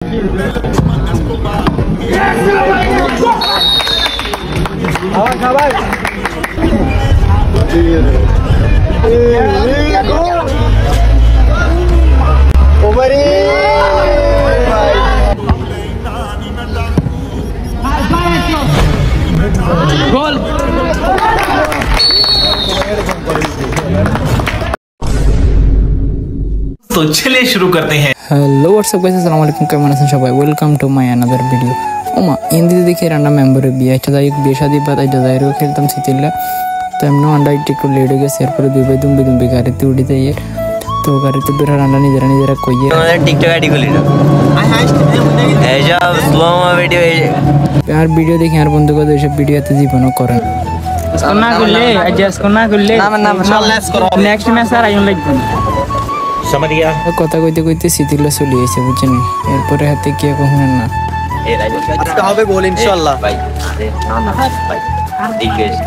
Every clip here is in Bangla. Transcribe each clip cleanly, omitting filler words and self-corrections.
गोल तो चलिए शुरू करते हैं। हेलो व्हाट्सअप गाइस, अस्सलाम वालेकुम, কেমন আছেন সবাই? Welcome to my another video. ওমা ইন্দিতে দেখি রান্না মেম্বারের বিয়ে একটা যাই বিয়ে শাদি বাদ জাজাইরও খেলতাম সিতিল্লা তো এমন আন্ডা একটু লেট হয়ে গেছে। এরপরে দুই ভাই দুম্বি গাড়িতে উঠিতে ইয়ে তো গাড়িতে বের রান্না নিজেরা কইয়ে টিকটক আইডি খুলি না এই সব স্লো ভিডিও আর ভিডিও দেখি আর বন্ধু কথা এইসব ভিডিওতে জীবনও করেন না করলে অ্যাডজাস্ট না করলে নেক্সট ম্যাচ আর আইন লাগবে समझ गया। কথা কইতে কইতে সিতিল্লা চলে এসে বুঝছেন। এরপরে হাতে কি কখনো না আজকে হবে গোল ইনশাআল্লাহ ভাই। ভাই ঠিক আছে।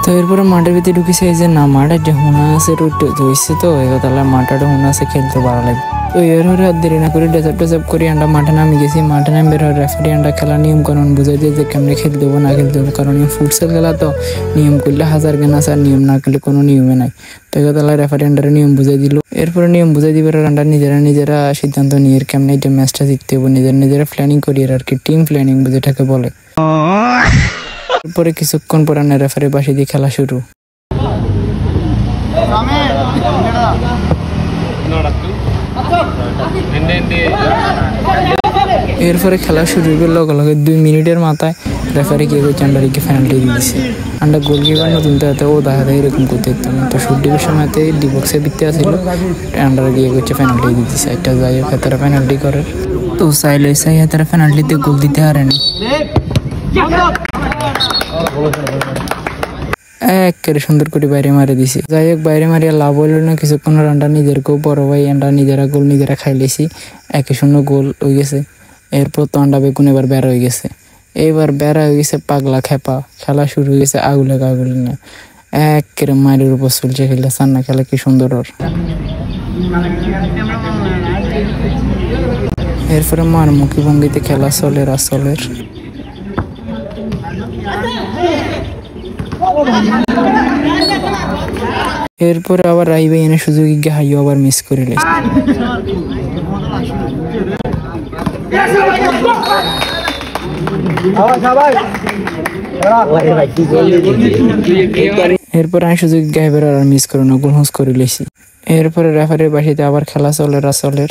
তো এরপরে মাঠের ভিতরে ঢুকেছে এই যে না মাঠে যে হুনা আছে ধুইছে তো এগুলো মাঠটা হুনা আছে খেলতে ভালো লাগে। তো এর হরে আর দেরি না করে ডেসাপ করে আন্ডা মাঠে নামে গেছি। মাঠে নামে বের হয়ে রেফারি আন্ডা খেলা নিয়ম কানুন বুঝাই দিয়ে যে কেমনে খেলতে দেবো না খেলতে দেবো, কারণ ফুটসল খেলা তো নিয়ম করলে হাজার জ্ঞান আছে আর নিয়ম না করলে কোনো নিয়মে নাই। তো এগুলো রেফারি আন্ডারে নিয়ম বুঝাই দিল। এরপরে নিয়ম বুঝাই দিবে আন্ডা নিজেরা সিদ্ধান্ত নিয়ে কেমনে এটা ম্যাচটা জিততে হবো, নিজেরা প্ল্যানিং করি আর কি, টিম প্ল্যানিং যেটাকে বলে। এরপরে কিছুক্ষণ পরে রেফারি বাসি দিয়ে খেলা শুরু। এরপরে খেলা শুরু হয়ে লগে 2 মিনিটের মাথায় রেফারি কি করছে আন্ডারকে পেনাল্টি দিয়ে দিচ্ছে। আন্ডার গোলকিপার নতুন তো ও দেখা যায় এরকম করতে দিতাম তো শুট ডিপের সময়তে ডিবক্সের ভিত্তি আসছিল আন্ডার গিয়ে করছে পেনাল্টি দিয়ে দিচ্ছে। একটা যাই হোক তারা পেনাল্টি করে তো চাইলে তারা পেনাল্টিতে গোল দিতে হারেনি। একেবারে সুন্দর করে বাইরে মারে দিছি। যাই হোক বাইরে মারিয়া লাভ হইল না, কিছুক্ষণ রান্ডা নিজেরকেও বড় ভাই আন্ডা নিজেরা গোল নিজেরা খাইলেছি, 1-0 গোল হয়ে গেছে। এরপর তো আন্ডা বেগুন এবার বেড়া হয়ে গেছে, এইবার বেড়া হয়ে গেছে পাগলা খেপা। খেলা শুরু হয়ে গেছে আগুলে না একেবারে মায়ের উপর চলছে খেলতে চান না খেলা কি সুন্দর ওর। এরপরে মার মুখী ভঙ্গিতে খেলা চলের আসলের। এরপরে আবার রাইবে এনে সুযোগ গিয়ে হাইও আবার মিস করে লেছে। এরপর আমি সুযোগ গাইবার আর মিস করে না গোল করে লেছি। এরপরে রেফারির বাসিতে আবার খেলা চলের আসলের।